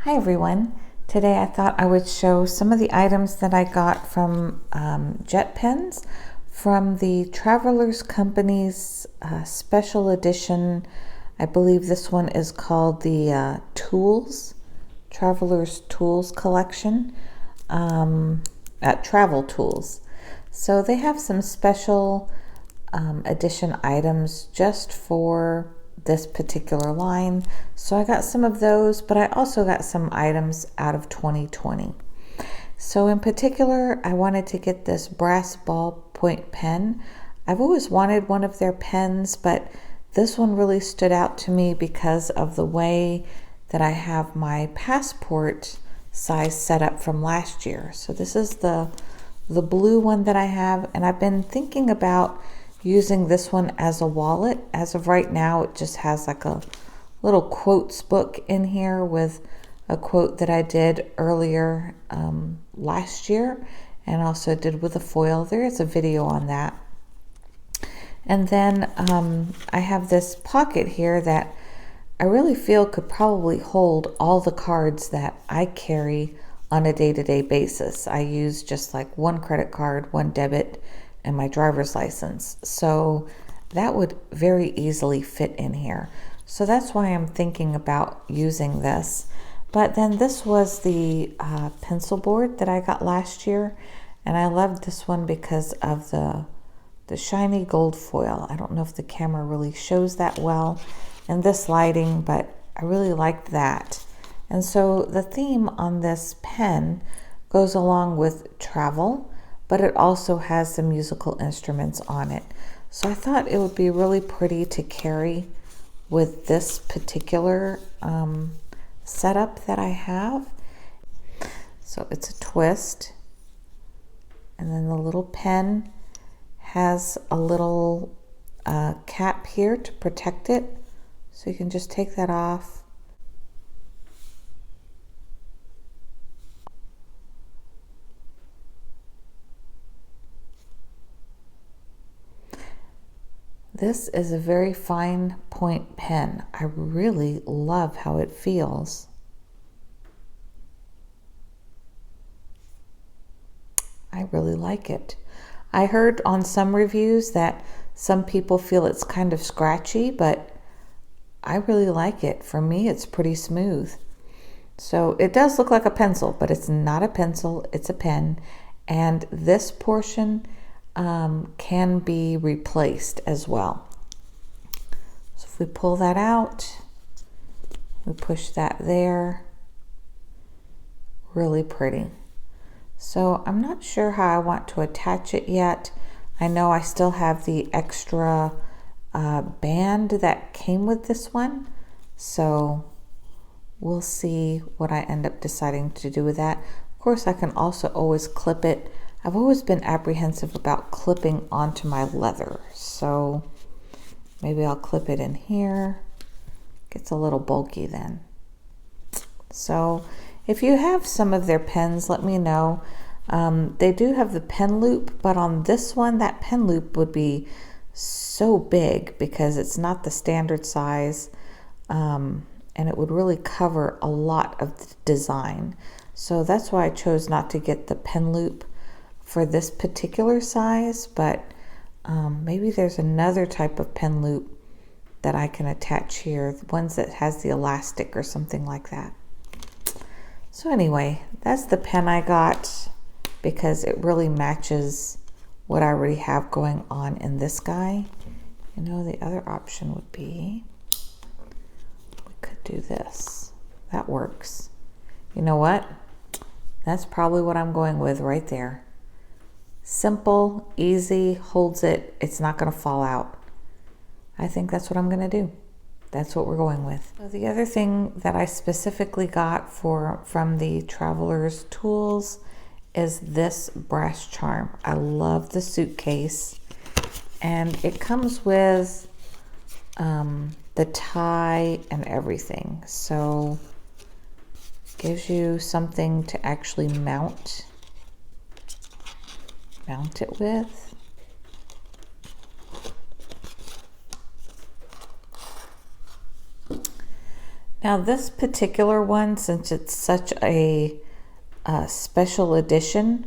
Hi everyone. Today I thought I would show some of the items that I got from Jet Pens from the Travelers Company's special edition. I believe this one is called the Travelers Tools collection, Travel Tools. So they have some special edition items just for this particular line. So I got some of those, but I also got some items out of 2020. So in particular, I wanted to get this brass ballpoint pen. I've always wanted one of their pens, but this one really stood out to me because of the way that I have my passport size set up from last year. So this is the blue one that I have, and I've been thinking about using this one as a wallet. As of right now, it just has like a little quotes book in here with a quote that I did earlier last year, and also did with a foil. There is a video on that. And then I have this pocket here that I really feel could probably hold all the cards that I carry on a day-to-day basis. I use just like one credit card, one debit, and my driver's license. So that would very easily fit in here. So that's why I'm thinking about using this. But then this was the pencil board that I got last year, and I loved this one because of the shiny gold foil. I don't know if the camera really shows that well in this lighting, but I really liked that. And so the theme on this pen goes along with travel, but it also has some musical instruments on it. So I thought it would be really pretty to carry with this particular setup that I have. So it's a twist, and then the little pen has a little cap here to protect it. So you can just take that off. This is a very fine point pen. I really love how it feels. I really like it. I heard on some reviews that some people feel it's kind of scratchy, but I really like it. For me, it's pretty smooth. So it does look like a pencil, but it's not a pencil, it's a pen. And this portion can be replaced as well. So if we pull that out, we push that there. Really pretty. So I'm not sure how I want to attach it yet. I know I still have the extra band that came with this one. So we'll see what I end up deciding to do with that. Of course, I can also always clip it. I've always been apprehensive about clipping onto my leather, so maybe I'll clip it in here. Gets a little bulky then. So if you have some of their pens, let me know. They do have the pen loop, but on this one, that pen loop would be so big because it's not the standard size, and it would really cover a lot of the design. So that's why I chose not to get the pen loop for this particular size, but maybe there's another type of pen loop that I can attach here, ones that has the elastic or something like that. So anyway, that's the pen I got because it really matches what I already have going on in this guy. You know, the other option would be, we could do this. That works. You know what? That's probably what I'm going with right there. Simple, easy, holds it. It's not going to fall out. I think that's what I'm going to do. That's what we're going with. So the other thing that I specifically got from the Travelers Tools is this brass charm. I love the suitcase, and it comes with the tie and everything. So it gives you something to actually mount it with. Now this particular one, since it's such a special edition,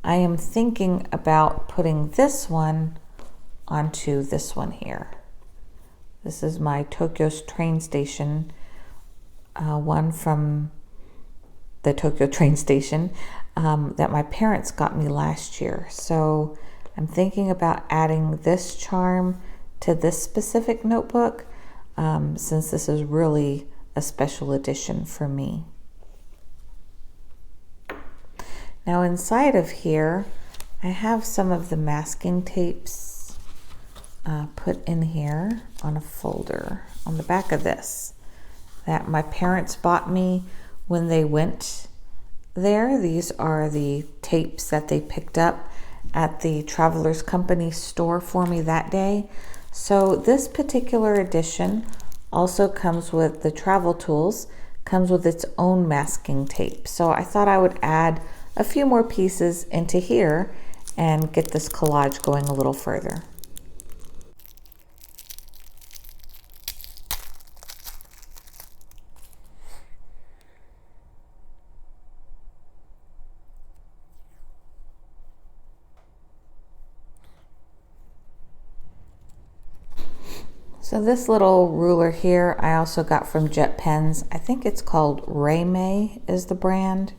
I am thinking about putting this one onto this one here. This is my Tokyo's train station, one from the Tokyo train station that my parents got me last year. So I'm thinking about adding this charm to this specific notebook since this is really a special edition for me. Now inside of here, I have some of the masking tapes put in here on a folder on the back of this that my parents bought me when they went there. These are the tapes that they picked up at the Travelers Company store for me that day. So this particular edition also comes with the travel tools, comes with its own masking tape. So I thought I would add a few more pieces into here and get this collage going a little further. So this little ruler here I also got from Jet Pens. I think it's called Raymay is the brand,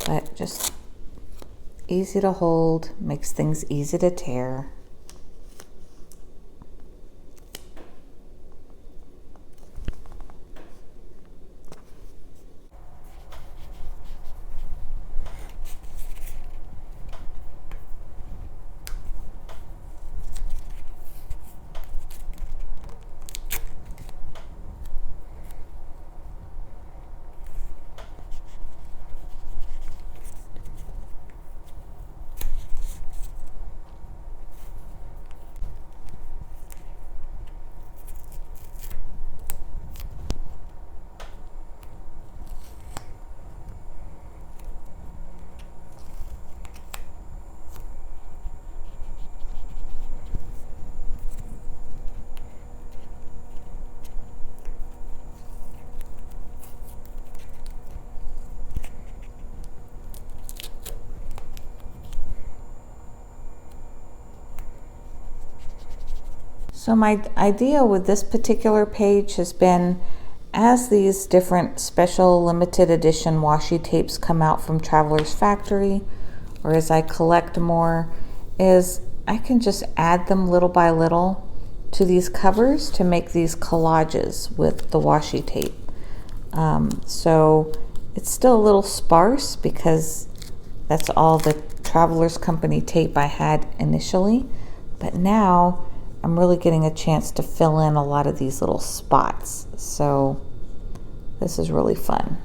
but just easy to hold, makes things easy to tear. So my idea with this particular page has been, as these different special limited edition washi tapes come out from Travelers Factory, or as I collect more, is I can just add them little by little to these covers to make these collages with the washi tape. So it's still a little sparse because that's all the Travelers Company tape I had initially, but now I'm really getting a chance to fill in a lot of these little spots. So this is really fun.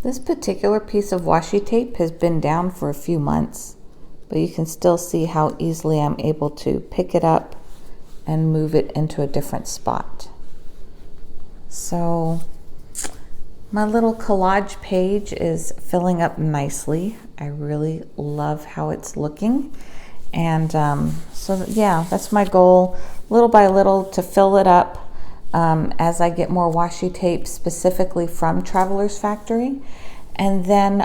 This particular piece of washi tape has been down for a few months, but you can still see how easily I'm able to pick it up and move it into a different spot. So my little collage page is filling up nicely. I really love how it's looking. And yeah, that's my goal, little by little, to fill it up as I get more washi tape specifically from Travelers Factory. And then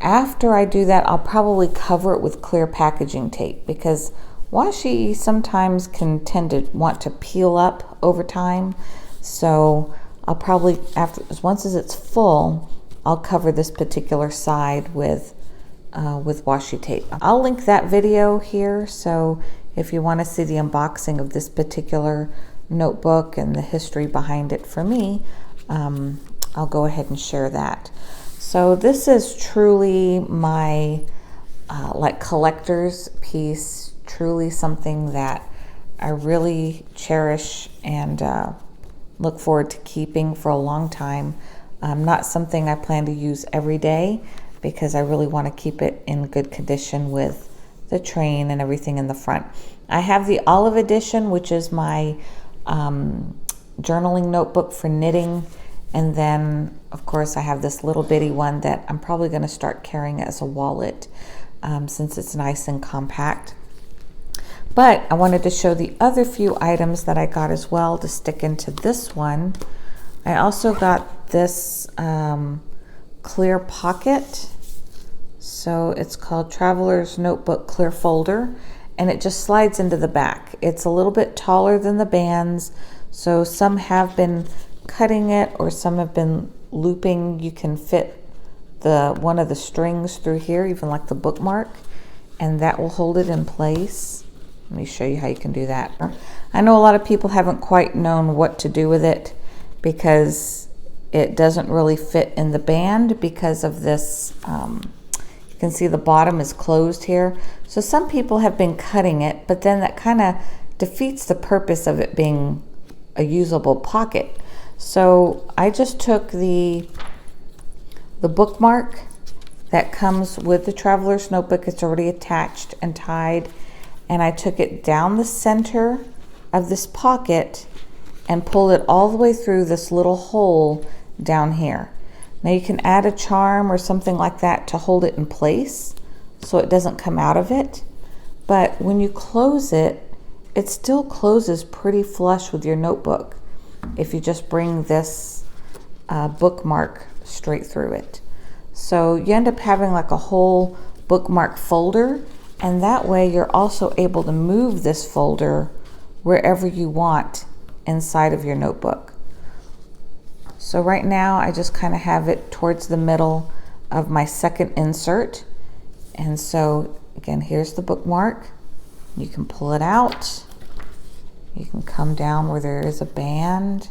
after I do that, I'll probably cover it with clear packaging tape, because washi sometimes can tend to want to peel up over time. So I'll probably, once it's full, I'll cover this particular side with washi tape. I'll link that video here, so if you want to see the unboxing of this particular notebook and the history behind it for me, I'll go ahead and share that. So this is truly my like collector's piece, truly something that I really cherish and look forward to keeping for a long time. Not something I plan to use every day, because I really want to keep it in good condition with the train and everything in the front. I have the olive edition, which is my journaling notebook for knitting. And then, of course, I have this little bitty one that I'm probably going to start carrying as a wallet, since it's nice and compact. But I wanted to show the other few items that I got as well to stick into this one. I also got this clear pocket. So it's called Traveler's Notebook Clear Folder, and it just slides into the back. It's a little bit taller than the bands, so some have been cutting it or some have been looping. You can fit one of the strings through here, even like the bookmark, and that will hold it in place. Let me show you how you can do that. I know a lot of people haven't quite known what to do with it, because it doesn't really fit in the band because of this. You can see the bottom is closed here. So some people have been cutting it, but then that kind of defeats the purpose of it being a usable pocket. So I just took the bookmark that comes with the Traveler's Notebook. It's already attached and tied, and I took it down the center of this pocket and pulled it all the way through this little hole down here. Now you can add a charm or something like that to hold it in place so it doesn't come out of it. But when you close it, it still closes pretty flush with your notebook if you just bring this bookmark straight through it. So you end up having like a whole bookmark folder, and that way you're also able to move this folder wherever you want inside of your notebook. So right now I just kind of have it towards the middle of my second insert. And so again, here's the bookmark. You can pull it out. You can come down where there is a band,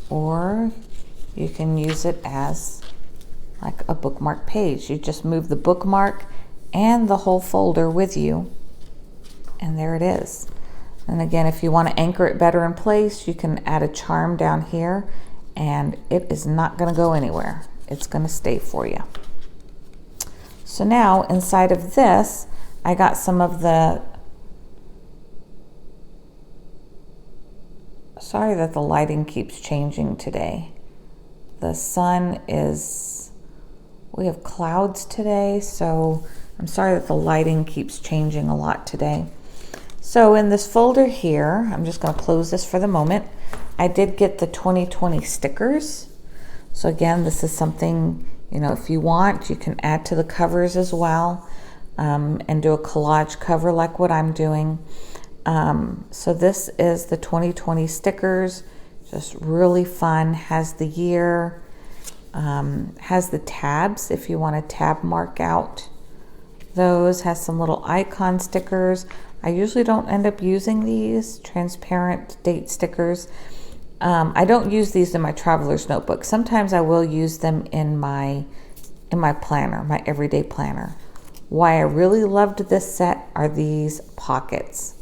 or you can use it as like a bookmark page. You just move the bookmark and the whole folder with you, and there it is. And again, if you want to anchor it better in place, you can add a charm down here, and it is not going to go anywhere. It's going to stay for you. So now inside of this, I got some of the, sorry that the lighting keeps changing today. The sun is, we have clouds today, so I'm sorry that the lighting keeps changing a lot today. So in this folder here, I'm just going to close this for the moment. I did get the 2020 stickers. So again, this is something, you know, if you want, you can add to the covers as well, and do a collage cover like what I'm doing. So this is the 2020 stickers, just really fun, has the year, has the tabs if you want to tab mark out those, has some little icon stickers. I usually don't end up using these transparent date stickers. I don't use these in my Traveler's Notebook. Sometimes I will use them in my planner, my everyday planner. Why I really loved this set are these pockets.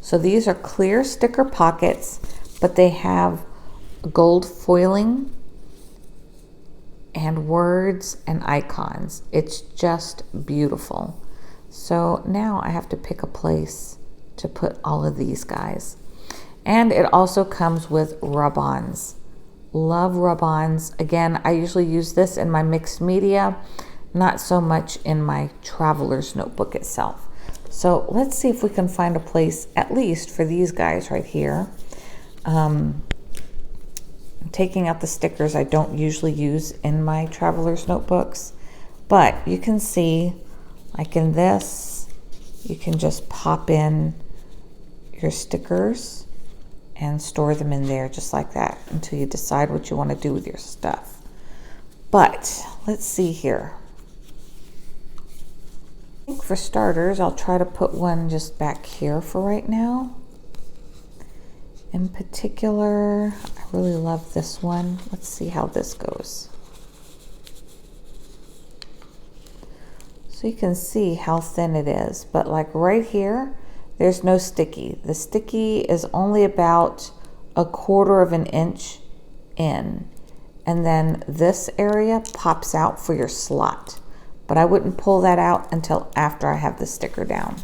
So these are clear sticker pockets, but they have gold foiling and words and icons. It's just beautiful. So now I have to pick a place to put all of these guys. And it also comes with rub-ons. Love rub-ons. Again, I usually use this in my mixed media, not so much in my Traveler's Notebook itself. So let's see if we can find a place, at least for these guys right here, to taking out the stickers I don't usually use in my traveler's notebooks. But you can see, like in this, you can just pop in your stickers and store them in there just like that until you decide what you want to do with your stuff. But let's see here. I think for starters, I'll try to put one just back here for right now. In particular, I really love this one. Let's see how this goes. So you can see how thin it is, but like right here, there's no sticky. The sticky is only about 1/4 of an inch in. And then this area pops out for your slot. But I wouldn't pull that out until after I have the sticker down.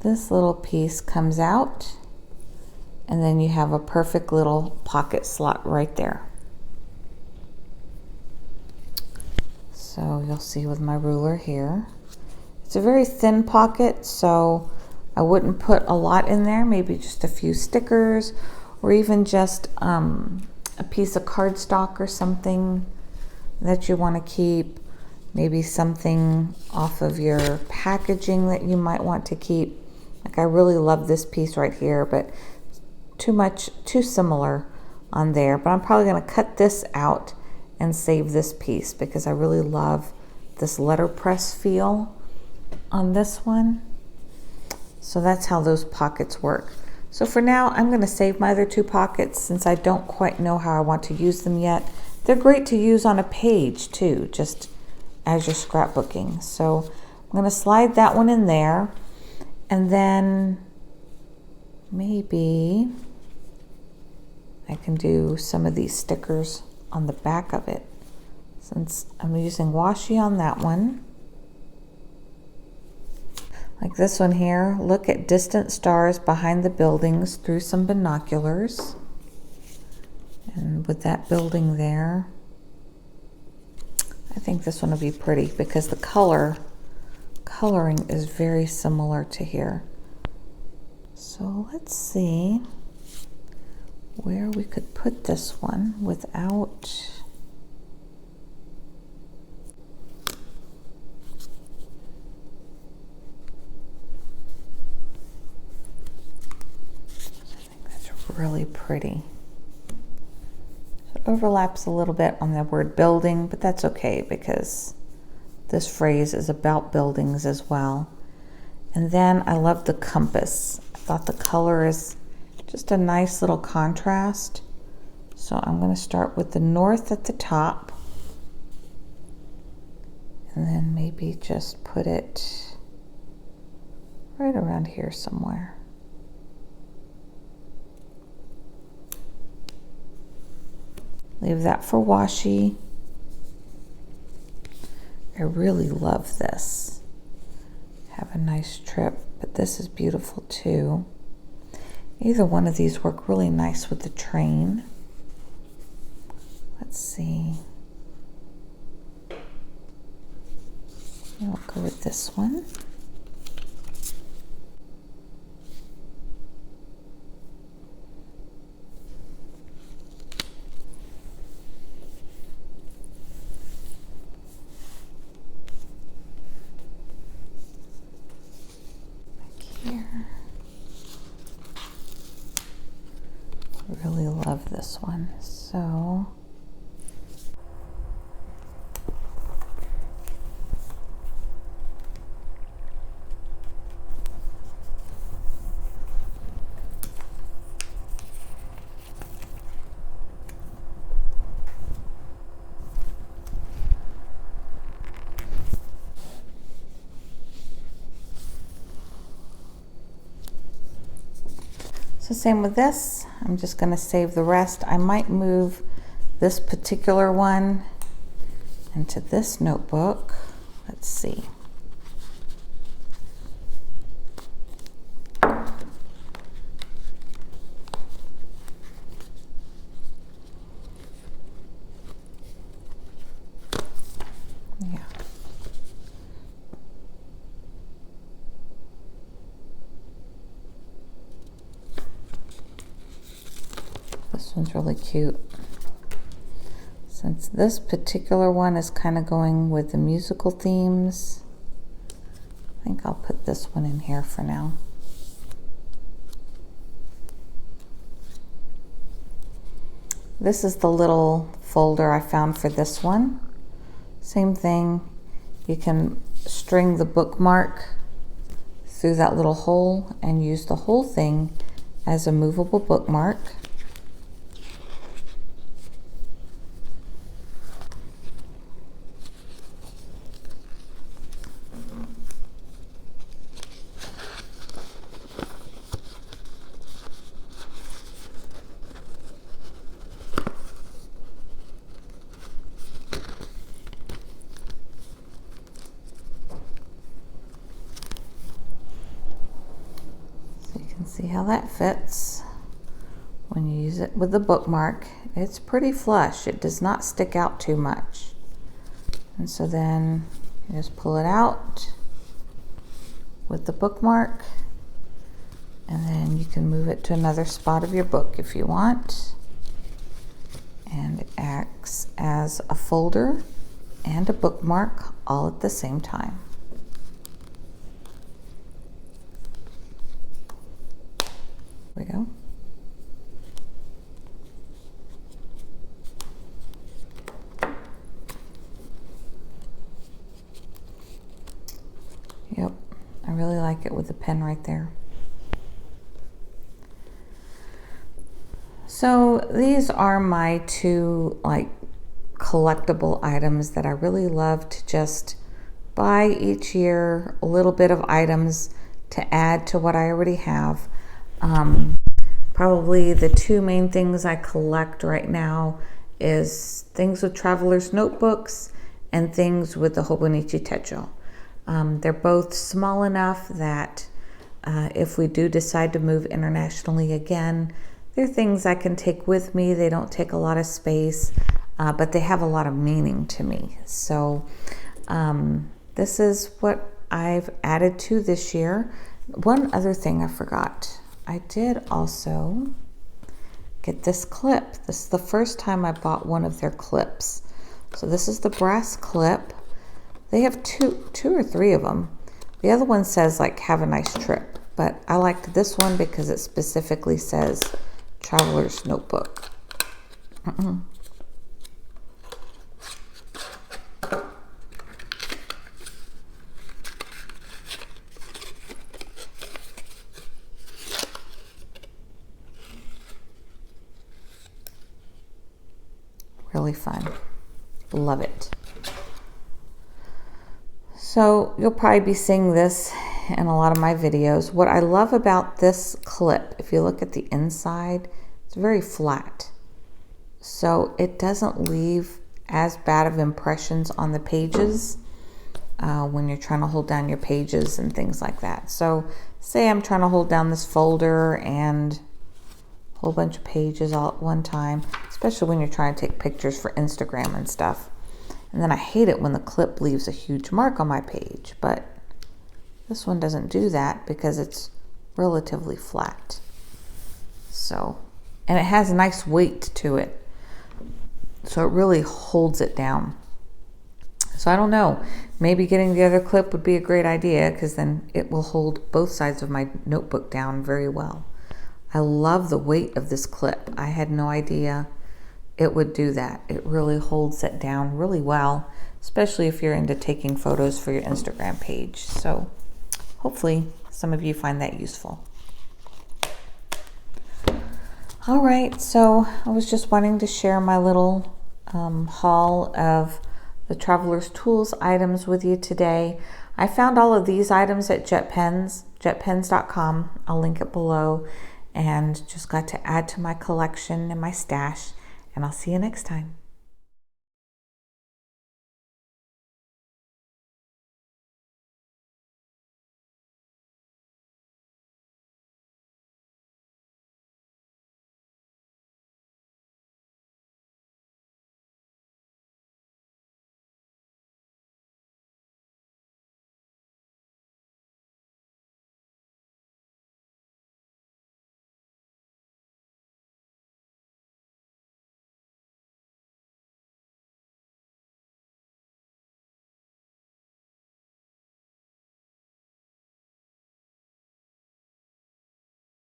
This little piece comes out, and then you have a perfect little pocket slot right there. So you'll see with my ruler here. It's a very thin pocket, so I wouldn't put a lot in there, maybe just a few stickers or even just a piece of cardstock or something that you want to keep, maybe something off of your packaging that you might want to keep. Like I really love this piece right here, but too similar on there. But I'm probably going to cut this out and save this piece because I really love this letterpress feel on this one. So that's how those pockets work. So for now, I'm going to save my other 2 pockets since I don't quite know how I want to use them yet. They're great to use on a page too, just as you're scrapbooking. So I'm going to slide that one in there, and then maybe I can do some of these stickers on the back of it, since I'm using washi on that one. Like this one here, look at distant stars behind the buildings through some binoculars. And with that building there, I think this one will be pretty because the coloring is very similar to here. So let's see where we could put this one without really pretty. So it overlaps a little bit on the word building, but that's okay because this phrase is about buildings as well. And then I love the compass. I thought the color is just a nice little contrast. So I'm going to start with the north at the top and then maybe just put it right around here somewhere. Leave that for washi. I really love this. Have a nice trip, but this is beautiful too. Either one of these work really nice with the train. Let's see. I'll go with this one. Really love this one. So same with this. I'm just going to save the rest. I might move this particular one into this notebook. Let's see. Yeah. This one's really cute. Since this particular one is kind of going with the musical themes, I think I'll put this one in here for now. This is the little folder I found for this one. Same thing, you can string the bookmark through that little hole and use the whole thing as a movable bookmark. See how that fits when you use it with the bookmark. It's pretty flush. It does not stick out too much. And so then you just pull it out with the bookmark, and then you can move it to another spot of your book if you want. And it acts as a folder and a bookmark all at the same time. There we go. Yep, I really like it with the pen right there. So these are my two collectible items that I really love to just buy each year, a little bit of items to add to what I already have. Probably the two main things I collect right now is things with traveler's notebooks and things with the Hobonichi Techo. They're both small enough that if we do decide to move internationally again, they're things I can take with me. They don't take a lot of space, but they have a lot of meaning to me. So this is what I've added to this year. One other thing I forgot. I did also get this clip. This is the first time I bought one of their clips. So this is the brass clip. They have two or three of them. The other one says have a nice trip, but I liked this one because it specifically says traveler's notebook. Really fun. Love it. So you'll probably be seeing this in a lot of my videos. What I love about this clip, if you look at the inside, it's very flat. So it doesn't leave as bad of impressions on the pages when you're trying to hold down your pages and things like that. So say I'm trying to hold down this folder and a whole bunch of pages all at one time, especially when you're trying to take pictures for Instagram and stuff. And then I hate it when the clip leaves a huge mark on my page, but this one doesn't do that because it's relatively flat. So, and it has a nice weight to it. So it really holds it down. So I don't know, maybe getting the other clip would be a great idea because then it will hold both sides of my notebook down very well. I love the weight of this clip. I had no idea it would do that. It really holds it down really well, especially if you're into taking photos for your Instagram page. So hopefully some of you find that useful. All right, so I was just wanting to share my little haul of the Traveler's Tools items with you today. I found all of these items at jetpens.com. I'll link it below, and just got to add to my collection and my stash. And I'll see you next time.